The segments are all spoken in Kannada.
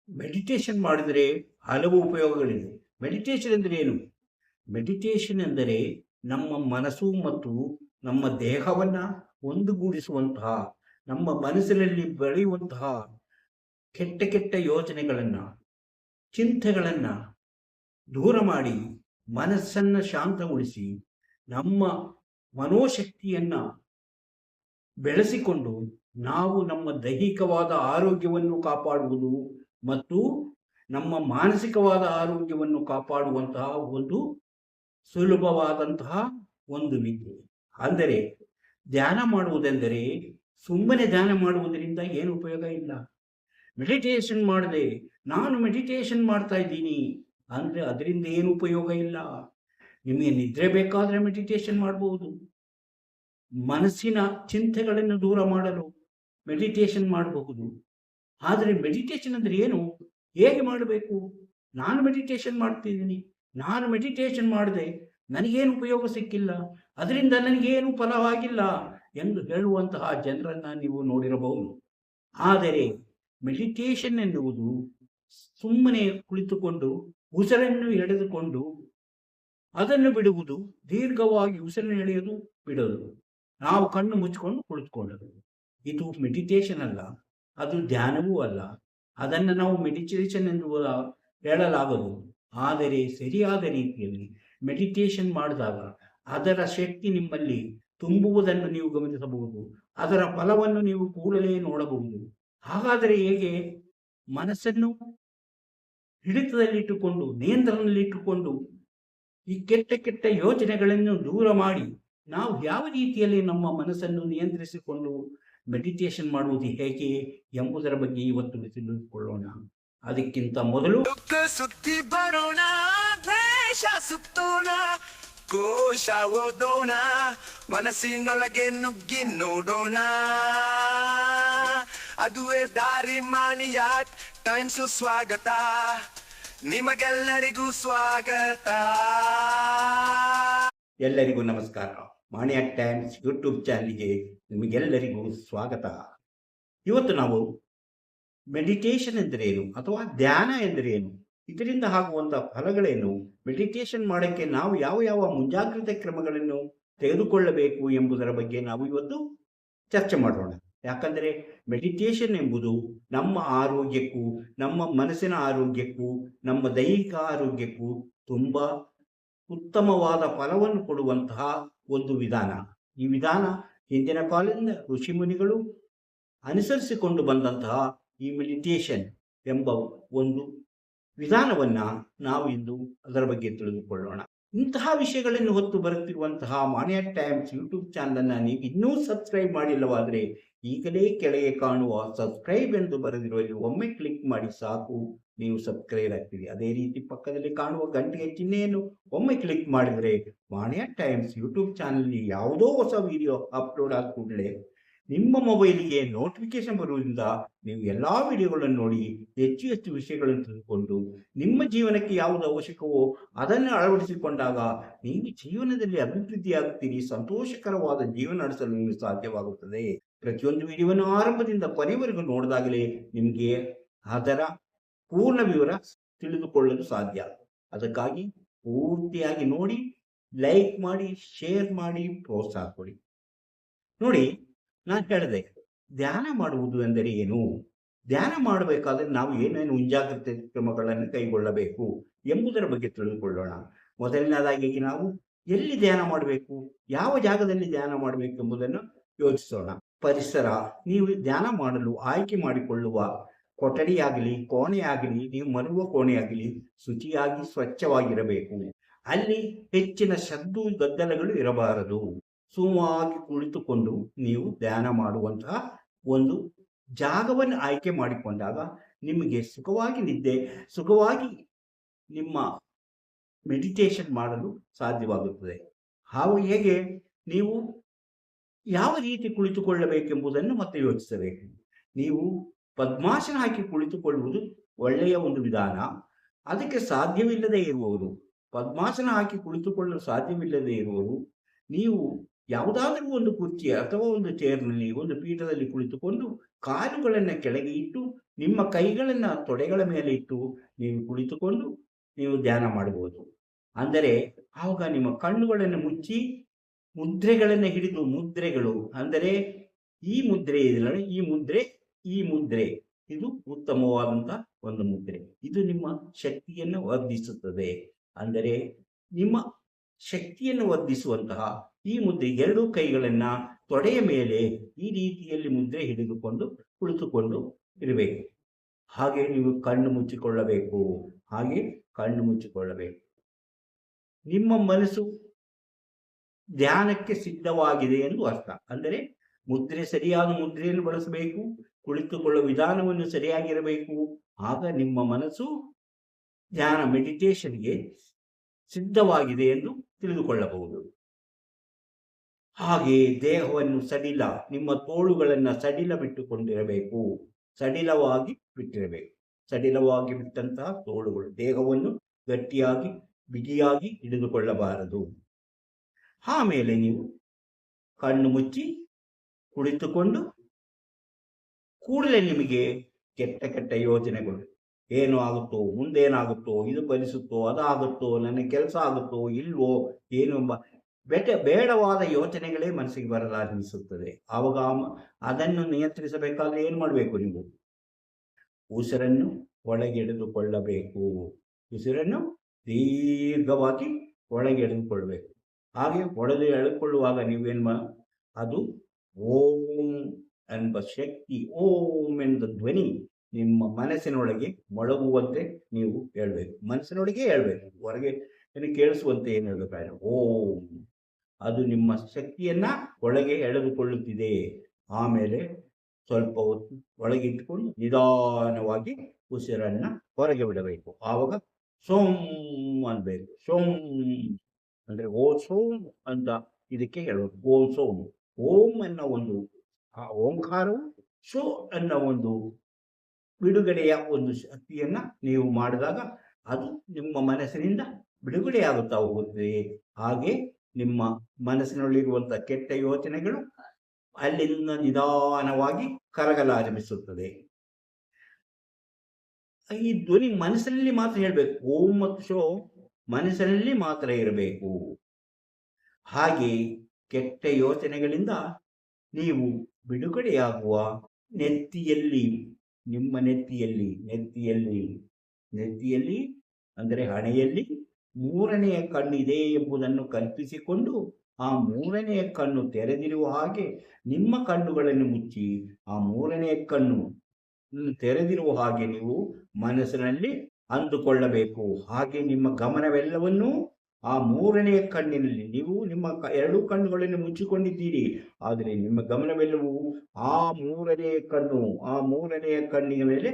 ಮೆಡಿಟೇಷನ್ ಮಾಡಿದರೆ ಹಲವು ಉಪಯೋಗಗಳಿವೆ. ಮೆಡಿಟೇಷನ್ ಅಂದರೆ ಏನು? ಮೆಡಿಟೇಷನ್ ಎಂದರೆ ನಮ್ಮ ಮನಸ್ಸು ಮತ್ತು ನಮ್ಮ ದೇಹವನ್ನು ಒಂದುಗೂಡಿಸುವಂತಹ, ನಮ್ಮ ಮನಸ್ಸಿನಲ್ಲಿ ಬೆಳೆಯುವಂತಹ ಕೆಟ್ಟ ಕೆಟ್ಟ ಯೋಚನೆಗಳನ್ನು, ಚಿಂತೆಗಳನ್ನು ದೂರ ಮಾಡಿ ಮನಸ್ಸನ್ನು ಶಾಂತಗೊಳಿಸಿ ನಮ್ಮ ಮನೋಶಕ್ತಿಯನ್ನು ಬೆಳೆಸಿಕೊಂಡು ನಾವು ನಮ್ಮ ದೈಹಿಕವಾದ ಆರೋಗ್ಯವನ್ನು ಕಾಪಾಡುವುದು ಮತ್ತು ನಮ್ಮ ಮಾನಸಿಕವಾದ ಆರೋಗ್ಯವನ್ನು ಕಾಪಾಡುವಂತಹ ಒಂದು ಸುಲಭವಾದಂತಹ ಒಂದು ವಿದ್ಯೆ. ಅಂದರೆ ಧ್ಯಾನ ಮಾಡುವುದೆಂದರೆ ಸುಮ್ಮನೆ ಧ್ಯಾನ ಮಾಡುವುದರಿಂದ ಏನು ಉಪಯೋಗ ಇಲ್ಲ. ಮೆಡಿಟೇಷನ್ ಮಾಡದೆ ನಾನು ಮೆಡಿಟೇಷನ್ ಮಾಡ್ತಾ ಇದ್ದೀನಿ ಅಂದರೆ ಅದರಿಂದ ಏನು ಉಪಯೋಗ ಇಲ್ಲ. ನಿಮಗೆ ನಿದ್ರೆ ಬೇಕಾದರೆ ಮೆಡಿಟೇಷನ್ ಮಾಡಬಹುದು. ಮನಸ್ಸಿನ ಚಿಂತೆಗಳನ್ನು ದೂರ ಮಾಡಲು ಮೆಡಿಟೇಷನ್ ಮಾಡಬಹುದು. ಆದರೆ ಮೆಡಿಟೇಷನ್ ಅಂದರೆ ಏನು? ಹೇಗೆ ಮಾಡಬೇಕು? ನಾನು ಮೆಡಿಟೇಷನ್ ಮಾಡ್ತಿದ್ದೀನಿ, ನಾನು ಮೆಡಿಟೇಷನ್ ಮಾಡಿದೆ, ನನಗೇನು ಉಪಯೋಗ ಸಿಕ್ಕಿಲ್ಲ, ಅದರಿಂದ ನನಗೇನು ಫಲವಾಗಿಲ್ಲ ಎಂದು ಹೇಳುವಂತಹ ಜನರನ್ನು ನೀವು ನೋಡಿರಬಹುದು. ಆದರೆ ಮೆಡಿಟೇಷನ್ ಎನ್ನುವುದು ಸುಮ್ಮನೆ ಕುಳಿತುಕೊಂಡು ಉಸಿರನ್ನು ಎಳೆದುಕೊಂಡು ಅದನ್ನು ಬಿಡುವುದು, ದೀರ್ಘವಾಗಿ ಉಸಿರನ್ನು ಎಳೆಯೋದು ಬಿಡೋದು, ನಾವು ಕಣ್ಣು ಮುಚ್ಚಿಕೊಂಡು ಕುಳಿತುಕೊಳ್ಳೋದು. ಇದು ಮೆಡಿಟೇಷನ್ ಅಲ್ಲ, ಅದು ಧ್ಯಾನವೂ ಅಲ್ಲ. ಅದನ್ನು ನಾವು ಮೆಡಿಟೇಷನ್ ಎಂದು ಹೇಳಲಾಗದು. ಆದರೆ ಸರಿಯಾದ ರೀತಿಯಲ್ಲಿ ಮೆಡಿಟೇಷನ್ ಮಾಡಿದಾಗ ಅದರ ಶಕ್ತಿ ನಿಮ್ಮಲ್ಲಿ ತುಂಬುವುದನ್ನು ನೀವು ಗಮನಿಸಬಹುದು. ಅದರ ಫಲವನ್ನು ನೀವು ಕೂಡಲೇ ನೋಡಬಹುದು. ಹಾಗಾದರೆ ಹೇಗೆ? ಮನಸ್ಸನ್ನು ಹಿಡಿತದಲ್ಲಿಟ್ಟುಕೊಂಡು, ನಿಯಂತ್ರಣದಲ್ಲಿಟ್ಟುಕೊಂಡು ಈ ಕೆಟ್ಟ ಕೆಟ್ಟ ಯೋಚನೆಗಳನ್ನು ದೂರ ಮಾಡಿ ನಾವು ಯಾವ ರೀತಿಯಲ್ಲಿ ನಮ್ಮ ಮನಸ್ಸನ್ನು ನಿಯಂತ್ರಿಸಿಕೊಂಡು ಮೆಡಿಟೇಷನ್ ಮಾಡುವುದು ಹೇಗೆ ಎಂಬುದರ ಬಗ್ಗೆ ಇವತ್ತು ತಿಳಿದುಕೊಳ್ಳೋಣ. ಅದಕ್ಕಿಂತ ಮೊದಲು ಸುತ್ತಿ ಬರೋಣ, ದ್ವೇಷ ಸುತ್ತೋಣ, ಕೋಶ ಓದೋಣ, ಮನಸ್ಸಿನೊಳಗೆ ನುಗ್ಗಿ ನೋಡೋಣ. ಅದುವೇ ದಾರಿ ಮಾಣಿಯ ಟೈಮ್ಸು. ಸ್ವಾಗತ ನಿಮಗೆಲ್ಲರಿಗೂ ಸ್ವಾಗತ. ಎಲ್ಲರಿಗೂ ನಮಸ್ಕಾರ. ಮಾಣಿಯ ಟೈಮ್ಸ್ ಯೂಟ್ಯೂಬ್ ಚಾನಲ್ಗೆ ನಿಮಗೆಲ್ಲರಿಗೂ ಸ್ವಾಗತ. ಇವತ್ತು ನಾವು ಮೆಡಿಟೇಷನ್ ಎಂದರೇನು ಅಥವಾ ಧ್ಯಾನ ಎಂದರೇನು, ಇದರಿಂದ ಆಗುವಂಥ ಫಲಗಳೇನು, ಮೆಡಿಟೇಷನ್ ಮಾಡೋಕ್ಕೆ ನಾವು ಯಾವ ಯಾವ ಮುಂಜಾಗ್ರತೆ ಕ್ರಮಗಳನ್ನು ತೆಗೆದುಕೊಳ್ಳಬೇಕು ಎಂಬುದರ ಬಗ್ಗೆ ನಾವು ಇವತ್ತು ಚರ್ಚೆ ಮಾಡೋಣ. ಯಾಕಂದರೆ ಮೆಡಿಟೇಷನ್ ಎಂಬುದು ನಮ್ಮ ಆರೋಗ್ಯಕ್ಕೂ, ನಮ್ಮ ಮನಸ್ಸಿನ ಆರೋಗ್ಯಕ್ಕೂ, ನಮ್ಮ ದೈಹಿಕ ಆರೋಗ್ಯಕ್ಕೂ ತುಂಬ ಉತ್ತಮವಾದ ಫಲವನ್ನು ಕೊಡುವಂತಹ ಒಂದು ವಿಧಾನ. ಈ ವಿಧಾನ ಹಿಂದಿನ ಕಾಲದಿಂದ ಋಷಿಮುನಿಗಳು ಅನುಸರಿಸಿಕೊಂಡು ಬಂದಂತಹ ಈ ಮೆಡಿಟೇಷನ್ ಎಂಬ ಒಂದು ವಿಧಾನವನ್ನು ನಾವು ಇಂದು ಅದರ ಬಗ್ಗೆ ತಿಳಿದುಕೊಳ್ಳೋಣ. ಇಂತಹ ವಿಷಯಗಳನ್ನು ಹೊತ್ತು ಬರುತ್ತಿರುವಂತಹ ಮಾಣಿಯ ಟೈಮ್ಸ್ ಯೂಟ್ಯೂಬ್ ಚಾನಲನ್ನು ನೀವು ಇನ್ನೂ ಸಬ್ಸ್ಕ್ರೈಬ್ ಮಾಡಿಲ್ಲವಾದರೆ ಈಗಲೇ ಕೆಳಗೆ ಕಾಣುವ ಸಬ್ಸ್ಕ್ರೈಬ್ ಎಂದು ಬರೆದಿರುವಲ್ಲಿ ಒಮ್ಮೆ ಕ್ಲಿಕ್ ಮಾಡಿ ಸಾಕು, ನೀವು ಸಬ್ಸ್ಕ್ರೈಬ್ ಆಗ್ತೀರಿ. ಅದೇ ರೀತಿ ಪಕ್ಕದಲ್ಲಿ ಕಾಣುವ ಗಂಟೆಯ ಚಿಹ್ನೆಯನ್ನು ಒಮ್ಮೆ ಕ್ಲಿಕ್ ಮಾಡಿದರೆ ಮಾಣಿಯ ಟೈಮ್ಸ್ ಯೂಟ್ಯೂಬ್ ಚಾನಲ್ನಲ್ಲಿ ಯಾವುದೋ ಹೊಸ ವಿಡಿಯೋ ಅಪ್ಲೋಡ್ ಆದ ಕೂಡಲೇ ನಿಮ್ಮ ಮೊಬೈಲಿಗೆ ನೋಟಿಫಿಕೇಶನ್ ಬರುವುದರಿಂದ ನೀವು ಎಲ್ಲ ವಿಡಿಯೋಗಳನ್ನು ನೋಡಿ ಹೆಚ್ಚು ಹೆಚ್ಚು ವಿಷಯಗಳನ್ನು ತಿಳಿದುಕೊಂಡು ನಿಮ್ಮ ಜೀವನಕ್ಕೆ ಯಾವುದು ಅವಶ್ಯಕವೋ ಅದನ್ನು ಅಳವಡಿಸಿಕೊಂಡಾಗ ನೀವು ಜೀವನದಲ್ಲಿ ಅಭಿವೃದ್ಧಿಯಾಗುತ್ತೀರಿ, ಸಂತೋಷಕರವಾದ ಜೀವನ ನಡೆಸಲು ನಿಮಗೆ ಸಾಧ್ಯವಾಗುತ್ತದೆ. ಪ್ರತಿಯೊಂದು ವಿಡಿಯೋವನ್ನು ಆರಂಭದಿಂದ ಕೊನೆವರೆಗೂ ನೋಡಿದಾಗಲೇ ನಿಮಗೆ ಅದರ ಪೂರ್ಣ ವಿವರ ತಿಳಿದುಕೊಳ್ಳಲು ಸಾಧ್ಯ. ಅದಕ್ಕಾಗಿ ಪೂರ್ತಿಯಾಗಿ ನೋಡಿ, ಲೈಕ್ ಮಾಡಿ, ಶೇರ್ ಮಾಡಿ, ಪ್ರೋತ್ಸಾಹ ಕೊಡಿ. ನೋಡಿ, ನಾನು ಹೇಳಿದೆ ಧ್ಯಾನ ಮಾಡುವುದು ಎಂದರೆ ಏನು, ಧ್ಯಾನ ಮಾಡಬೇಕಾದ್ರೆ ನಾವು ಏನೇನು ಮುಂಜಾಗ್ರತೆ ಕ್ರಮಗಳನ್ನು ಕೈಗೊಳ್ಳಬೇಕು ಎಂಬುದರ ಬಗ್ಗೆ ತಿಳಿದುಕೊಳ್ಳೋಣ. ಮೊದಲನೇದಾಗಿ ನಾವು ಎಲ್ಲಿ ಧ್ಯಾನ ಮಾಡಬೇಕು, ಯಾವ ಜಾಗದಲ್ಲಿ ಧ್ಯಾನ ಮಾಡಬೇಕು ಎಂಬುದನ್ನು ಯೋಚಿಸೋಣ. ಪರಿಸರ, ನೀವು ಧ್ಯಾನ ಮಾಡಲು ಆಯ್ಕೆ ಮಾಡಿಕೊಳ್ಳುವ ಕೊಠಡಿಯಾಗಲಿ, ಕೋಣೆಯಾಗಲಿ, ನೀವು ಮಲಗುವ ಕೋಣೆಯಾಗಲಿ ಶುಚಿಯಾಗಿ ಸ್ವಚ್ಛವಾಗಿರಬೇಕು. ಅಲ್ಲಿ ಹೆಚ್ಚಿನ ಶಬ್ದ ಗದ್ದಲಗಳು ಇರಬಾರದು. ಸುಗಮವಾಗಿ ಕುಳಿತುಕೊಂಡು ನೀವು ಧ್ಯಾನ ಮಾಡುವಂತಹ ಒಂದು ಜಾಗವನ್ನು ಆಯ್ಕೆ ಮಾಡಿಕೊಂಡಾಗ ನಿಮಗೆ ಸುಖವಾಗಿ ನಿಮ್ಮ ಮೆಡಿಟೇಷನ್ ಮಾಡಲು ಸಾಧ್ಯವಾಗುತ್ತದೆ. ಹಾಗೂ ಹೇಗೆ ನೀವು ಯಾವ ರೀತಿ ಕುಳಿತುಕೊಳ್ಳಬೇಕೆಂಬುದನ್ನು ಮತ್ತೆ ಯೋಚಿಸಬೇಕು. ನೀವು ಪದ್ಮಾಸನ ಹಾಕಿ ಕುಳಿತುಕೊಳ್ಳುವುದು ಒಳ್ಳೆಯ ಒಂದು ವಿಧಾನ. ಅದಕ್ಕೆ ಸಾಧ್ಯವಿಲ್ಲದೆ ಇರುವವರು, ಪದ್ಮಾಸನ ಹಾಕಿ ಕುಳಿತುಕೊಳ್ಳಲು ಸಾಧ್ಯವಿಲ್ಲದೆ ಇರುವವರು, ನೀವು ಯಾವುದಾದರೂ ಒಂದು ಕುರ್ಚಿ ಅಥವಾ ಒಂದು ಚೇರ್ನಲ್ಲಿ, ಒಂದು ಪೀಠದಲ್ಲಿ ಕುಳಿತುಕೊಂಡು ಕಾಲುಗಳನ್ನು ಕೆಳಗೆ ಇಟ್ಟು ನಿಮ್ಮ ಕೈಗಳನ್ನು ತೊಡೆಗಳ ಮೇಲೆ ಇಟ್ಟು ನೀವು ಕುಳಿತುಕೊಂಡು ನೀವು ಧ್ಯಾನ ಮಾಡಬಹುದು. ಅಂದರೆ ಆವಾಗ ನಿಮ್ಮ ಕಣ್ಣುಗಳನ್ನು ಮುಚ್ಚಿ ಮುದ್ರೆಗಳನ್ನು ಹಿಡಿದು, ಮುದ್ರೆಗಳು ಅಂದರೆ ಈ ಮುದ್ರೆ ಇದೆಯಲ್ಲ, ಈ ಮುದ್ರೆ ಇದು ಉತ್ತಮವಾದಂಥ ಒಂದು ಮುದ್ರೆ. ಇದು ನಿಮ್ಮ ಶಕ್ತಿಯನ್ನು ವರ್ಧಿಸುತ್ತದೆ. ಅಂದರೆ ನಿಮ್ಮ ಶಕ್ತಿಯನ್ನು ವರ್ಧಿಸುವಂತಹ ಈ ಮುದ್ರೆ, ಎರಡೂ ಕೈಗಳನ್ನ ತೊಡೆಯ ಮೇಲೆ ಈ ರೀತಿಯಲ್ಲಿ ಮುದ್ರೆ ಹಿಡಿದುಕೊಂಡು ಕುಳಿತುಕೊಂಡು ಇರಬೇಕು. ಹಾಗೆ ನೀವು ಕಣ್ಣು ಮುಚ್ಚಿಕೊಳ್ಳಬೇಕು. ನಿಮ್ಮ ಮನಸ್ಸು ಧ್ಯಾನಕ್ಕೆ ಸಿದ್ಧವಾಗಿದೆ ಎಂದು ಅರ್ಥ. ಅಂದರೆ ಸರಿಯಾದ ಮುದ್ರೆಯನ್ನು ಬಳಸಬೇಕು, ಕುಳಿತುಕೊಳ್ಳುವ ವಿಧಾನವನ್ನು ಸರಿಯಾಗಿರಬೇಕು. ಆಗ ನಿಮ್ಮ ಮನಸ್ಸು ಧ್ಯಾನ ಮೆಡಿಟೇಷನ್ಗೆ ಸಿದ್ಧವಾಗಿದೆ ಎಂದು ತಿಳಿದುಕೊಳ್ಳಬಹುದು. ಹಾಗೆ ದೇಹವನ್ನು ನಿಮ್ಮ ತೋಳುಗಳನ್ನು ಬಿಟ್ಟುಕೊಂಡಿರಬೇಕು. ಸಡಿಲವಾಗಿ ಬಿಟ್ಟಂತಹ ತೋಳುಗಳು ದೇಹವನ್ನು ಗಟ್ಟಿಯಾಗಿ ಬಿಗಿಯಾಗಿ ಹಿಡಿದುಕೊಳ್ಳಬಾರದು. ಆಮೇಲೆ ನೀವು ಕಣ್ಣು ಮುಚ್ಚಿ ಕುಳಿತುಕೊಂಡು ಕೂಡಲೇ ನಿಮಗೆ ಕೆಟ್ಟ ಯೋಚನೆಗಳು, ಏನು ಆಗುತ್ತೋ, ಮುಂದೇನಾಗುತ್ತೋ, ಇದು ಫಲಿಸುತ್ತೋ, ಅದಾಗುತ್ತೋ, ನನ್ನ ಕೆಲಸ ಆಗುತ್ತೋ ಇಲ್ವೋ, ಏನು ಬೇಡವಾದ ಯೋಚನೆಗಳೇ ಮನಸ್ಸಿಗೆ ಬರಲಾರಂಭಿಸುತ್ತದೆ. ಆವಾಗ ಅದನ್ನು ನಿಯಂತ್ರಿಸಬೇಕಾದ್ರೆ ಏನು ಮಾಡಬೇಕು? ನೀವು ಉಸಿರನ್ನು ಒಳಗೆಳೆದುಕೊಳ್ಳಬೇಕು. ಉಸಿರನ್ನು ದೀರ್ಘವಾಗಿ ಒಳಗೆಳೆದುಕೊಳ್ಳಬೇಕು. ಹಾಗೆ ಎಳೆದುಕೊಳ್ಳುವಾಗ ಅದು ಓಂ ಎಂಬ ಶಕ್ತಿ, ಓಂ ಎಂಬ ಧ್ವನಿ ನಿಮ್ಮ ಮನಸ್ಸಿನೊಳಗೆ ಮೊಳಗುವಂತೆ ನೀವು ಹೇಳ್ಬೇಕು. ಮನಸ್ಸಿನೊಳಗೆ ಹೇಳ್ಬೇಕು, ಹೊರಗೆ ಕೇಳಿಸುವಂತೆ ಏನು ಹೇಳ್ಬೇಕಾದ್ರೆ ಓಂ. ಅದು ನಿಮ್ಮ ಶಕ್ತಿಯನ್ನ ಒಳಗೆ ಎಳೆದುಕೊಳ್ಳುತ್ತಿದೆ. ಆಮೇಲೆ ಸ್ವಲ್ಪ ಹೊತ್ತು ಒಳಗೆ ಇಟ್ಕೊಂಡು ನಿಧಾನವಾಗಿ ಉಸಿರನ್ನ ಹೊರಗೆ ಬಿಡಬೇಕು. ಆವಾಗ ಸೋಂ ಅನ್ಬೇಕು. ಸೋಂ ಅಂದ್ರೆ ಓ ಸೋಂ ಅಂತ ಇದಕ್ಕೆ ಹೇಳಬೇಕು. ಓಂ ಸೋಂ. ಓಂ ಅನ್ನೋ ಒಂದು ಓಂಕಾರವು, ಸೋ ಅನ್ನೋ ಒಂದು ಬಿಡುಗಡೆಯ ಒಂದು ಶಕ್ತಿಯನ್ನ ನೀವು ಮಾಡಿದಾಗ ಅದು ನಿಮ್ಮ ಮನಸ್ಸಿನಿಂದ ಬಿಡುಗಡೆಯಾಗುತ್ತಾ ಹೋಗುತ್ತದೆ. ಹಾಗೆ ನಿಮ್ಮ ಮನಸ್ಸಿನಲ್ಲಿರುವಂತಹ ಕೆಟ್ಟ ಯೋಚನೆಗಳು ಅಲ್ಲಿಂದ ನಿಧಾನವಾಗಿ ಕರಗಲಾರಂಭಿಸುತ್ತದೆ. ಈ ಧ್ವನಿ ಮನಸ್ಸಿನಲ್ಲಿ ಮಾತ್ರ ಹೇಳ್ಬೇಕು. ಓಂ ಮತ್ತು ಶೋ ಮನಸ್ಸಿನಲ್ಲಿ ಮಾತ್ರ ಇರಬೇಕು. ಹಾಗೆ ಕೆಟ್ಟ ಯೋಚನೆಗಳಿಂದ ನೀವು ಬಿಡುಗಡೆಯಾಗುವ ನಿಮ್ಮ ನೆತ್ತಿಯಲ್ಲಿ ಅಂದರೆ ಹಣೆಯಲ್ಲಿ ಮೂರನೆಯ ಕಣ್ಣು ಇದೆ ಎಂಬುದನ್ನು ಕಲ್ಪಿಸಿಕೊಂಡು ಆ ಮೂರನೆಯ ಕಣ್ಣು ತೆರೆದಿರುವ ಹಾಗೆ ನಿಮ್ಮ ಕಣ್ಣುಗಳನ್ನು ಮುಚ್ಚಿ ಆ ಮೂರನೆಯ ಕಣ್ಣು ತೆರೆದಿರುವ ಹಾಗೆ ನೀವು ಮನಸ್ಸಿನಲ್ಲಿ ಅಂದುಕೊಳ್ಳಬೇಕು. ಹಾಗೆ ನಿಮ್ಮ ಗಮನವೆಲ್ಲವನ್ನೂ ಆ ಮೂರನೆಯ ಕಣ್ಣಿನಲ್ಲಿ, ನೀವು ನಿಮ್ಮ ಎರಡೂ ಕಣ್ಣುಗಳನ್ನು ಮುಚ್ಚಿಕೊಂಡಿದ್ದೀರಿ, ಆದರೆ ನಿಮ್ಮ ಗಮನವೆಲ್ಲವೂ ಆ ಮೂರನೆಯ ಕಣ್ಣಿನ ಮೇಲೆ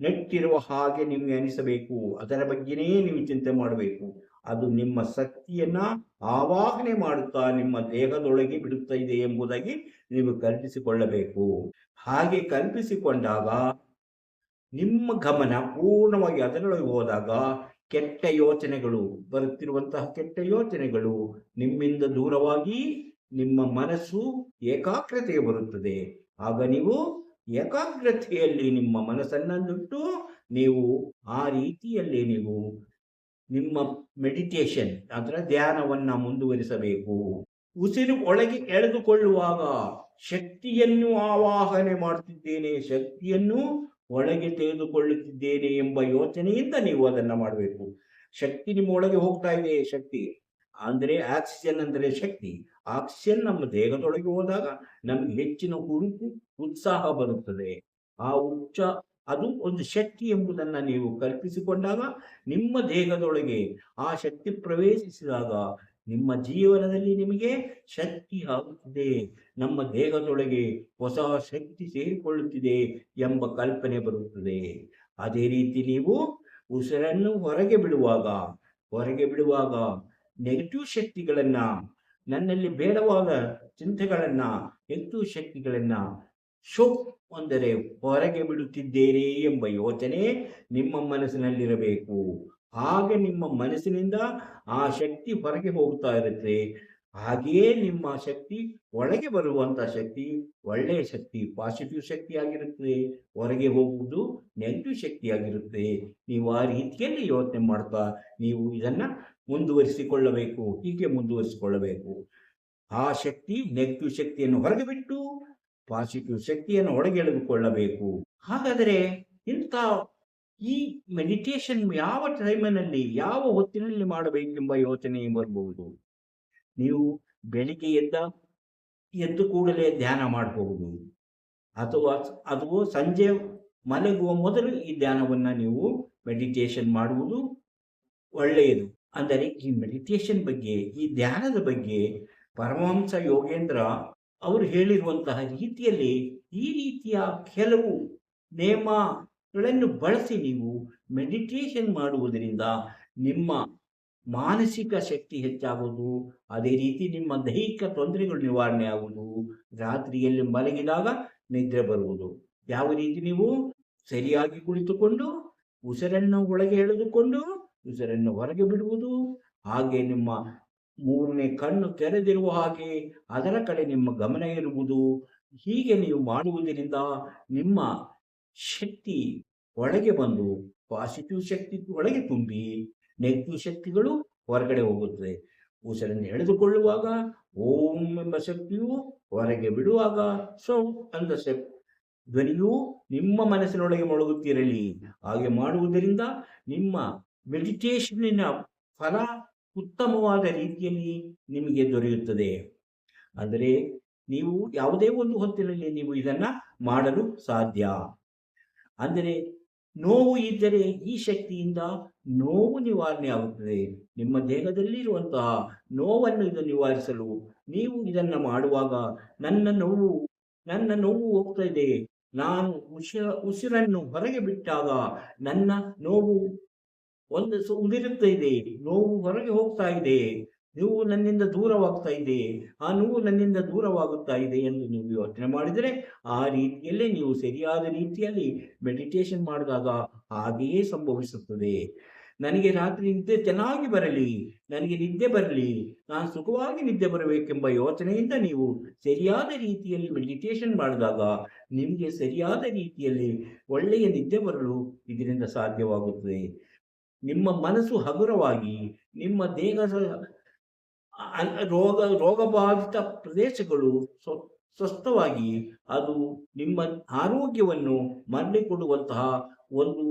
ನೆಟ್ಟಿರುವ ಹಾಗೆ ನಿಮಗೆ ಅನಿಸಬೇಕು. ಅದರ ಬಗ್ಗೆನೇ ನೀವು ಚಿಂತೆ ಮಾಡಬೇಕು. ಅದು ನಿಮ್ಮ ಶಕ್ತಿಯನ್ನ ಆವಾಹನೆ ಮಾಡುತ್ತಾ ನಿಮ್ಮ ದೇಹದೊಳಗೆ ಬಿಡುತ್ತಾ ಇದೆ ಎಂಬುದಾಗಿ ನೀವು ಕಲ್ಪಿಸಿಕೊಳ್ಳಬೇಕು. ಹಾಗೆ ಕಲ್ಪಿಸಿಕೊಂಡಾಗ ನಿಮ್ಮ ಗಮನ ಪೂರ್ಣವಾಗಿ ಅದರೊಳಗೆ ಹೋದಾಗ ಬರುತ್ತಿರುವಂತಹ ಕೆಟ್ಟ ಯೋಚನೆಗಳು ನಿಮ್ಮಿಂದ ದೂರವಾಗಿ ನಿಮ್ಮ ಮನಸ್ಸು ಏಕಾಗ್ರತೆಗೆ ಬರುತ್ತದೆ. ಆಗ ನೀವು ಏಕಾಗ್ರತೆಯಲ್ಲಿ ನಿಮ್ಮ ಮನಸ್ಸನ್ನಿಟ್ಟು ನೀವು ಆ ರೀತಿಯಲ್ಲಿ ನೀವು ನಿಮ್ಮ ಮೆಡಿಟೇಷನ್ ಅದರ ಧ್ಯಾನವನ್ನ ಮುಂದುವರಿಸಬೇಕು. ಉಸಿರು ಒಳಗೆ ಎಳೆದುಕೊಳ್ಳುವಾಗ ಶಕ್ತಿಯನ್ನು ಆವಾಹನೆ ಮಾಡುತ್ತಿದ್ದೇನೆ, ಶಕ್ತಿಯನ್ನು ಒಳಗೆ ತೆಗೆದುಕೊಳ್ಳುತ್ತಿದ್ದೇನೆ ಎಂಬ ಯೋಚನೆಯಿಂದ ನೀವು ಅದನ್ನ ಮಾಡಬೇಕು. ಶಕ್ತಿ ನಿಮ್ಮ ಒಳಗೆ ಹೋಗ್ತಾ ಇದೆ. ಶಕ್ತಿ ಅಂದ್ರೆ ಆಕ್ಸಿಜನ್ ಅಂದರೆ ಶಕ್ತಿ. ಆಕ್ಸಿಜನ್ ನಮ್ಮ ದೇಹದೊಳಗೆ ಹೋದಾಗ ನಮ್ಗೆ ಹೆಚ್ಚಿನ ಹುರುಪು, ಉತ್ಸಾಹ ಬರುತ್ತದೆ. ಅದು ಒಂದು ಶಕ್ತಿ ಎಂಬುದನ್ನ ನೀವು ಕಲ್ಪಿಸಿಕೊಂಡಾಗ ನಿಮ್ಮ ದೇಹದೊಳಗೆ ಆ ಶಕ್ತಿ ಪ್ರವೇಶಿಸಿದಾಗ ನಿಮ್ಮ ಜೀವನದಲ್ಲಿ ನಿಮಗೆ ಶಕ್ತಿ ಆಗುತ್ತಿದೆ, ನಮ್ಮ ದೇಹದೊಳಗೆ ಹೊಸ ಶಕ್ತಿ ಸೇರಿಕೊಳ್ಳುತ್ತಿದೆ ಎಂಬ ಕಲ್ಪನೆ ಬರುತ್ತದೆ. ಅದೇ ರೀತಿ ನೀವು ಉಸಿರನ್ನು ಹೊರಗೆ ಬಿಡುವಾಗ ನೆಗೆಟಿವ್ ಶಕ್ತಿಗಳನ್ನ, ನನ್ನಲ್ಲಿ ಬೇಡವಾದ ಚಿಂತೆಗಳನ್ನ, ನೆಗೆಟಿವ್ ಶಕ್ತಿಗಳನ್ನ ಅಂದರೆ ಹೊರಗೆ ಬಿಡುತ್ತಿದ್ದೇನೆ ಎಂಬ ಯೋಚನೆ ನಿಮ್ಮ ಮನಸ್ಸಿನಲ್ಲಿರಬೇಕು. ಹಾಗೆ ನಿಮ್ಮ ಮನಸ್ಸಿನಿಂದ ಆ ಶಕ್ತಿ ಹೊರಗೆ ಹೋಗ್ತಾ ಇರುತ್ತೆ. ಹಾಗೆಯೇ ನಿಮ್ಮ ಶಕ್ತಿ ಒಳಗೆ ಬರುವಂತಹ ಶಕ್ತಿ ಒಳ್ಳೆಯ ಶಕ್ತಿ ಪಾಸಿಟಿವ್ ಶಕ್ತಿ ಆಗಿರುತ್ತದೆ. ಹೊರಗೆ ಹೋಗುವುದು ನೆಗೆಟಿವ್ ಶಕ್ತಿ ಆಗಿರುತ್ತೆ. ನೀವು ಆ ರೀತಿಯಲ್ಲಿ ಯೋಚನೆ ಮಾಡ್ತಾ ನೀವು ಇದನ್ನ ಮುಂದುವರಿಸಿಕೊಳ್ಳಬೇಕು. ಹೀಗೆ ಮುಂದುವರಿಸಿಕೊಳ್ಳಬೇಕು. ಆ ಶಕ್ತಿ ನೆಗೆಟಿವ್ ಶಕ್ತಿಯನ್ನು ಹೊರಗೆ ಬಿಟ್ಟು ಪಾಸಿಟಿವ್ ಶಕ್ತಿಯನ್ನು ಒಳಗೆ ಎಳೆದುಕೊಳ್ಳಬೇಕು. ಹಾಗಾದರೆ ಇಂಥ ಈ ಮೆಡಿಟೇಷನ್ ಯಾವ ಟೈಮಿನಲ್ಲಿ ಯಾವ ಹೊತ್ತಿನಲ್ಲಿ ಮಾಡಬೇಕೆಂಬ ಯೋಚನೆ ಬರಬಹುದು. ನೀವು ಬೆಳಿಗ್ಗೆ ಎದ್ದು ಕೂಡಲೇ ಧ್ಯಾನ ಮಾಡಬಹುದು, ಅಥವಾ ಅದು ಸಂಜೆ ಮಲಗುವ ಮೊದಲು ಈ ಧ್ಯಾನವನ್ನ ನೀವು ಮೆಡಿಟೇಷನ್ ಮಾಡುವುದು ಒಳ್ಳೆಯದು. ಅಂದರೆ ಈ ಮೆಡಿಟೇಷನ್ ಬಗ್ಗೆ ಈ ಧ್ಯಾನದ ಬಗ್ಗೆ ಪರಮಹಂಸ ಯೋಗೇಂದ್ರ ಅವರು ಹೇಳಿರುವಂತಹ ರೀತಿಯಲ್ಲಿ ಈ ರೀತಿಯ ಕೆಲವು ನೇಮಗಳನ್ನು ಬಳಸಿ ನೀವು ಮೆಡಿಟೇಷನ್ ಮಾಡುವುದರಿಂದ ನಿಮ್ಮ ಮಾನಸಿಕ ಶಕ್ತಿ ಹೆಚ್ಚಾಗುವುದು, ಅದೇ ರೀತಿ ನಿಮ್ಮ ದೈಹಿಕ ತೊಂದರೆಗಳು ನಿವಾರಣೆ ಆಗುವುದು, ರಾತ್ರಿಯಲ್ಲಿ ಮಲಗಿದಾಗ ನಿದ್ರೆ ಬರುವುದು. ಯಾವ ರೀತಿ ನೀವು ಸರಿಯಾಗಿ ಕುಳಿತುಕೊಂಡು ಉಸಿರನ್ನು ಒಳಗೆ ಎಳೆದುಕೊಂಡು ಉಸಿರನ್ನು ಹೊರಗೆ ಬಿಡುವುದು, ಹಾಗೆ ನಿಮ್ಮ ಮೂರನೇ ಕಣ್ಣು ತೆರೆದಿರುವ ಹಾಗೆ ಅದರ ಕಡೆ ನಿಮ್ಮ ಗಮನ ಇರುವುದು. ಹೀಗೆ ನೀವು ಮಾಡುವುದರಿಂದ ನಿಮ್ಮ ಶಕ್ತಿ ಒಳಗೆ ಬಂದು ಪಾಸಿಟಿವ್ ಶಕ್ತಿ ಒಳಗೆ ತುಂಬಿ ನೆಗೆಟಿವ್ ಶಕ್ತಿಗಳು ಹೊರಗಡೆ ಹೋಗುತ್ತದೆ. ಉಸಿರನ್ನು ಎಳೆದುಕೊಳ್ಳುವಾಗ ಓಂ ಎಂಬ ಶಕ್ತಿಯು, ಹೊರಗೆ ಬಿಡುವಾಗ ಸೌ ಎಂದ ಧ್ವನಿಯು ನಿಮ್ಮ ಮನಸ್ಸಿನೊಳಗೆ ಮೊಳಗುತ್ತಿರಲಿ. ಹಾಗೆ ಮಾಡುವುದರಿಂದ ನಿಮ್ಮ ಮೆಡಿಟೇಷನ್ನಿನ ಫಲ ಉತ್ತಮವಾದ ರೀತಿಯಲ್ಲಿ ನಿಮಗೆ ದೊರೆಯುತ್ತದೆ. ಅಂದರೆ ನೀವು ಯಾವುದೇ ಒಂದು ಹೊತ್ತಿನಲ್ಲಿ ನೀವು ಇದನ್ನ ಮಾಡಲು ಸಾಧ್ಯ. ಅಂದರೆ ನೋವು ಇದ್ದರೆ ಈ ಶಕ್ತಿಯಿಂದ ನೋವು ನಿವಾರಣೆ ಆಗುತ್ತದೆ. ನಿಮ್ಮ ದೇಹದಲ್ಲಿರುವಂತಹ ನೋವನ್ನು ಇದು ನಿವಾರಿಸಲು ನೀವು ಇದನ್ನ ಮಾಡುವಾಗ ನನ್ನ ನೋವು ಹೋಗ್ತಾ ಇದೆ, ನಾನು ಉಸಿರನ್ನು ಹೊರಗೆ ಬಿಟ್ಟಾಗ ನನ್ನ ನೋವು ಉದಿರುತ್ತಾ ಇದೆ, ನೋವು ಹೊರಗೆ ಹೋಗ್ತಾ ಇದೆ, ನೋವು ನನ್ನಿಂದ ದೂರವಾಗ್ತಾ ಇದೆ, ಆ ನೋವು ನನ್ನಿಂದ ದೂರವಾಗುತ್ತಾ ಇದೆ ಎಂದು ನೀವು ಯೋಚನೆ ಮಾಡಿದರೆ ಆ ರೀತಿಯಲ್ಲೇ ನೀವು ಸರಿಯಾದ ರೀತಿಯಲ್ಲಿ ಮೆಡಿಟೇಷನ್ ಮಾಡಿದಾಗ ಹಾಗೆಯೇ ಸಂಭವಿಸುತ್ತದೆ. ನನಗೆ ರಾತ್ರಿ ನಿದ್ದೆ ಚೆನ್ನಾಗಿ ಬರಲಿ, ನನಗೆ ನಿದ್ದೆ ಬರಲಿ, ನಾನು ಸುಖವಾಗಿ ನಿದ್ದೆ ಬರಬೇಕೆಂಬ ಯೋಚನೆಯಿಂದ ನೀವು ಸರಿಯಾದ ರೀತಿಯಲ್ಲಿ ಮೆಡಿಟೇಷನ್ ಮಾಡಿದಾಗ ನಿಮಗೆ ಸರಿಯಾದ ರೀತಿಯಲ್ಲಿ ಒಳ್ಳೆಯ ನಿದ್ದೆ ಬರಲು ಇದರಿಂದ ಸಾಧ್ಯವಾಗುತ್ತದೆ. ನಿಮ್ಮ ಮನಸ್ಸು ಹಗುರವಾಗಿ ನಿಮ್ಮ ದೇಹದ ರೋಗಬಾಧಿತ ಪ್ರದೇಶಗಳು ಸ್ವಸ್ಥವಾಗಿ ಅದು ನಿಮ್ಮ ಆರೋಗ್ಯವನ್ನು ಮರಳಿಕೊಡುವಂತಹ ಒಂದು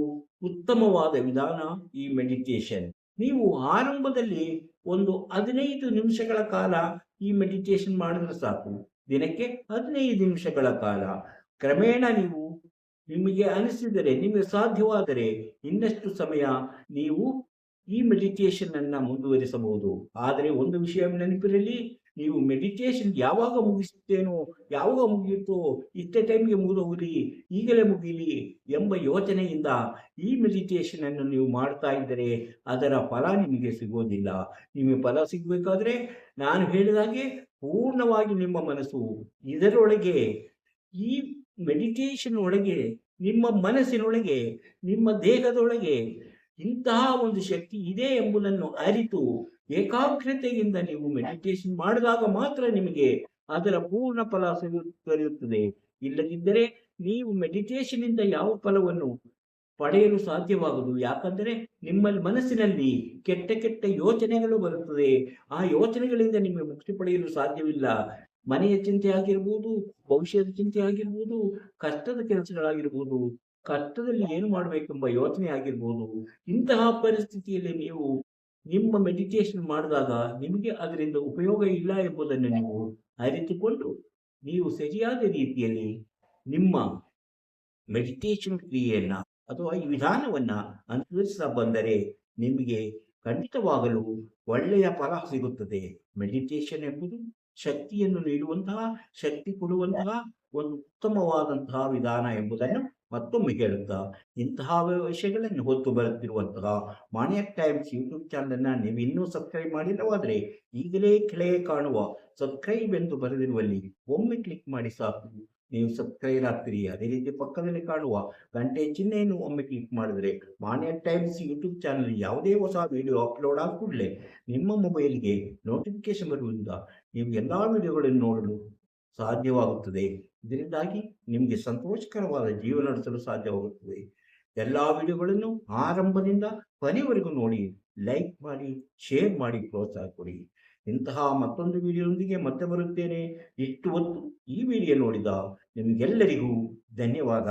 ಉತ್ತಮವಾದ ವಿಧಾನ ಈ ಮೆಡಿಟೇಷನ್. ನೀವು ಆರಂಭದಲ್ಲಿ ಒಂದು 15 ನಿಮಿಷಗಳ ಕಾಲ ಈ ಮೆಡಿಟೇಷನ್ ಮಾಡಿದ್ರೆ ಸಾಕು. ದಿನಕ್ಕೆ 15 ನಿಮಿಷಗಳ ಕಾಲ. ಕ್ರಮೇಣ ನೀವು ನಿಮಗೆ ಅನಿಸಿದರೆ, ನಿಮಗೆ ಸಾಧ್ಯವಾದರೆ ಇನ್ನಷ್ಟು ಸಮಯ ನೀವು ಈ ಮೆಡಿಟೇಷನ್ ಅನ್ನ ಮುಂದುವರಿಸಬಹುದು. ಆದರೆ ಒಂದು ವಿಷಯ ನೆನಪಿರಲಿ, ನೀವು ಮೆಡಿಟೇಷನ್ ಯಾವಾಗ ಮುಗಿಸುತ್ತೇನೋ, ಯಾವಾಗ ಮುಗಿಯುತ್ತೋ ಇಷ್ಟೇ ಟೈಮ್ಗೆ ಮುಗಿದು ಹೋಗಲಿ, ಈಗಲೇ ಮುಗಿಲಿ ಎಂಬ ಯೋಚನೆಯಿಂದ ಈ ಮೆಡಿಟೇಷನ್ ಅನ್ನು ನೀವು ಮಾಡ್ತಾ ಇದ್ದರೆ ಅದರ ಫಲ ನಿಮಗೆ ಸಿಗೋದಿಲ್ಲ. ನಿಮಗೆ ಫಲ ಸಿಗಬೇಕಾದ್ರೆ ನಾನು ಹೇಳಿದಾಗೆ ಪೂರ್ಣವಾಗಿ ನಿಮ್ಮ ಮನಸ್ಸು ಇದರೊಳಗೆ, ಈ ಮೆಡಿಟೇಷನ್ ಒಳಗೆ, ನಿಮ್ಮ ಮನಸ್ಸಿನೊಳಗೆ, ನಿಮ್ಮ ದೇಹದೊಳಗೆ ಇಂತಹ ಒಂದು ಶಕ್ತಿ ಇದೆ ಎಂಬುದನ್ನು ಅರಿತು ಏಕಾಗ್ರತೆಯಿಂದ ನೀವು ಮೆಡಿಟೇಷನ್ ಮಾಡಿದಾಗ ಮಾತ್ರ ನಿಮಗೆ ಅದರ ಪೂರ್ಣ ಫಲ ದೊರೆಯುತ್ತದೆ. ಇಲ್ಲದಿದ್ದರೆ ನೀವು ಮೆಡಿಟೇಷನ್ ಇಂದ ಯಾವ ಫಲವನ್ನು ಪಡೆಯಲು ಸಾಧ್ಯವಾಗುವುದು. ಯಾಕಂದರೆ ನಿಮ್ಮ ಮನಸ್ಸಿನಲ್ಲಿ ಕೆಟ್ಟ ಕೆಟ್ಟ ಯೋಚನೆಗಳು ಬರುತ್ತದೆ. ಆ ಯೋಚನೆಗಳಿಂದ ನಿಮಗೆ ಮುಕ್ತಿ ಪಡೆಯಲು ಸಾಧ್ಯವಿಲ್ಲ. ಮನೆಯ ಚಿಂತೆ ಆಗಿರ್ಬೋದು, ಭವಿಷ್ಯದ ಚಿಂತೆ ಆಗಿರ್ಬೋದು, ಕಷ್ಟದ ಕೆಲಸಗಳಾಗಿರ್ಬೋದು, ಕಷ್ಟದಲ್ಲಿ ಏನು ಮಾಡಬೇಕೆಂಬ ಯೋಚನೆ ಆಗಿರ್ಬೋದು. ಇಂತಹ ಪರಿಸ್ಥಿತಿಯಲ್ಲಿ ನೀವು ನಿಮ್ಮ ಮೆಡಿಟೇಷನ್ ಮಾಡಿದಾಗ ನಿಮಗೆ ಅದರಿಂದ ಉಪಯೋಗ ಇಲ್ಲ ಎಂಬುದನ್ನು ನೀವು ಅರಿತುಕೊಂಡು ನೀವು ಸರಿಯಾದ ರೀತಿಯಲ್ಲಿ ನಿಮ್ಮ ಮೆಡಿಟೇಷನ್ ಕ್ರಿಯೆಯನ್ನ ಅಥವಾ ಈ ವಿಧಾನವನ್ನ ಅನುಸರಿಸ ಬಂದರೆ ನಿಮಗೆ ಖಂಡಿತವಾಗಲು ಒಳ್ಳೆಯ ಫಲ ಸಿಗುತ್ತದೆ. ಮೆಡಿಟೇಷನ್ ಎಂಬುದು ಶಕ್ತಿಯನ್ನು ನೀಡುವಂತಹ, ಶಕ್ತಿ ಕೊಡುವಂತಹ ಒಂದು ಉತ್ತಮವಾದಂತಹ ವಿಧಾನ ಎಂಬುದನ್ನು ಮತ್ತೊಮ್ಮೆ ಹೇಳುತ್ತಾ, ಇಂತಹ ವಿಷಯಗಳನ್ನು ಹೊತ್ತು ಬರುತ್ತಿರುವಂತಹ ಮಾಣಿಯಾಕ್ ಟೈಮ್ಸ್ ಯೂಟ್ಯೂಬ್ ಚಾನಲ್ ನೀವು ಇನ್ನೂ ಸಬ್ಸ್ಕ್ರೈಬ್ ಮಾಡಿಲ್ಲವಾದರೆ ಈಗಲೇ ಕೆಳಗೆ ಕಾಣುವ ಸಬ್ಸ್ಕ್ರೈಬ್ ಎಂದು ಬರೆದಿರುವಲ್ಲಿ ಒಮ್ಮೆ ಕ್ಲಿಕ್ ಮಾಡಿ ಸಾಕು. ನೀವು ಸಬ್ಸ್ಕ್ರೈಬ್ ಆಗ್ತೀರಿ. ಅದೇ ರೀತಿ ಪಕ್ಕದಲ್ಲಿ ಕಾಣುವ ಗಂಟೆ ಚಿಹ್ನೆಯನ್ನು ಒಮ್ಮೆ ಕ್ಲಿಕ್ ಮಾಡಿದರೆ ಮಾನ್ಯ ಟೈಮ್ಸ್ ಯೂಟ್ಯೂಬ್ ಚಾನಲ್ ಯಾವುದೇ ಹೊಸ ವಿಡಿಯೋ ಅಪ್ಲೋಡ್ ಆದ ಕೂಡಲೇ ನಿಮ್ಮ ಮೊಬೈಲ್ಗೆ ನೋಟಿಫಿಕೇಶನ್ ಬರುವುದರಿಂದ ನೀವು ಎಲ್ಲ ವಿಡಿಯೋಗಳನ್ನು ನೋಡಲು ಸಾಧ್ಯವಾಗುತ್ತದೆ. ಇದರಿಂದಾಗಿ ನಿಮಗೆ ಸಂತೋಷಕರವಾದ ಜೀವನ ನಡೆಸಲು ಸಾಧ್ಯವಾಗುತ್ತದೆ. ಎಲ್ಲ ವಿಡಿಯೋಗಳನ್ನು ಆರಂಭದಿಂದ ಕೊನೆವರೆಗೂ ನೋಡಿ, ಲೈಕ್ ಮಾಡಿ, ಶೇರ್ ಮಾಡಿ, ಪ್ರೋತ್ಸಾಹ ಕೊಡಿ. ಇಂತಹ ಮತ್ತೊಂದು ವಿಡಿಯೋದೊಂದಿಗೆ ಮತ್ತೆ ಬರುತ್ತೇನೆ. ಇಷ್ಟು ಹೊತ್ತು ಈ ವಿಡಿಯೋ ನೋಡಿದ ನಿಮಗೆಲ್ಲರಿಗೂ ಧನ್ಯವಾದ.